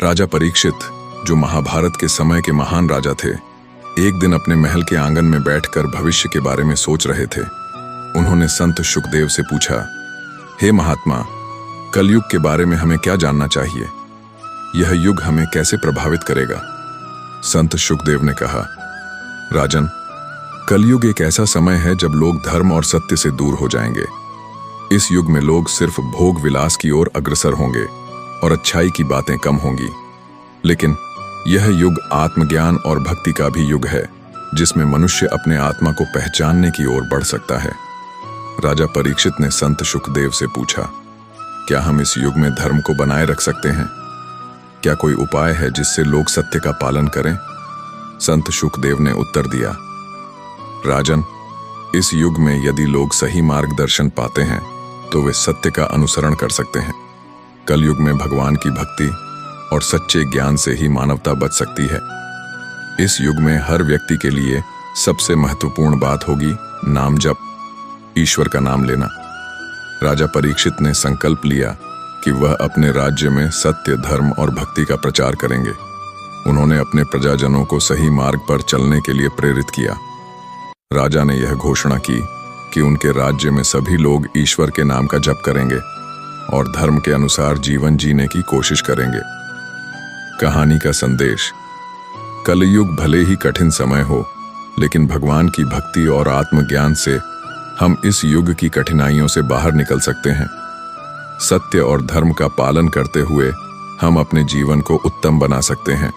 राजा परीक्षित, जो महाभारत के समय के महान राजा थे, एक दिन अपने महल के आंगन में बैठकर भविष्य के बारे में सोच रहे थे। उन्होंने संत शुकदेव से पूछा, हे महात्मा, कलयुग के बारे में हमें क्या जानना चाहिए? यह युग हमें कैसे प्रभावित करेगा? संत शुकदेव ने कहा, राजन, कलयुग एक ऐसा समय है जब लोग धर्म और सत्य से दूर हो जाएंगे। इस युग में लोग सिर्फ भोग विलास की ओर अग्रसर होंगे और अच्छाई की बातें कम होंगी। लेकिन यह युग आत्मज्ञान और भक्ति का भी युग है, जिसमें मनुष्य अपने आत्मा को पहचानने की ओर बढ़ सकता है। राजा परीक्षित ने संत शुकदेव से पूछा, क्या हम इस युग में धर्म को बनाए रख सकते हैं? क्या कोई उपाय है जिससे लोग सत्य का पालन करें? संत शुकदेव ने उत्तर दिया, राजन, इस युग में यदि लोग सही मार्गदर्शन पाते हैं तो वे सत्य का अनुसरण कर सकते हैं। कलयुग में भगवान की भक्ति और सच्चे ज्ञान से ही मानवता बच सकती है। इस युग में हर व्यक्ति के लिए सबसे महत्वपूर्ण बात होगी नाम जप, ईश्वर का नाम लेना। राजा परीक्षित ने संकल्प लिया कि वह अपने राज्य में सत्य, धर्म और भक्ति का प्रचार करेंगे। उन्होंने अपने प्रजाजनों को सही मार्ग पर चलने के लिए प्रेरित किया। राजा ने यह घोषणा की कि उनके राज्य में सभी लोग ईश्वर के नाम का जप करेंगे और धर्म के अनुसार जीवन जीने की कोशिश करेंगे। कहानी का संदेश: कलयुग भले ही कठिन समय हो, लेकिन भगवान की भक्ति और आत्मज्ञान से हम इस युग की कठिनाइयों से बाहर निकल सकते हैं। सत्य और धर्म का पालन करते हुए हम अपने जीवन को उत्तम बना सकते हैं।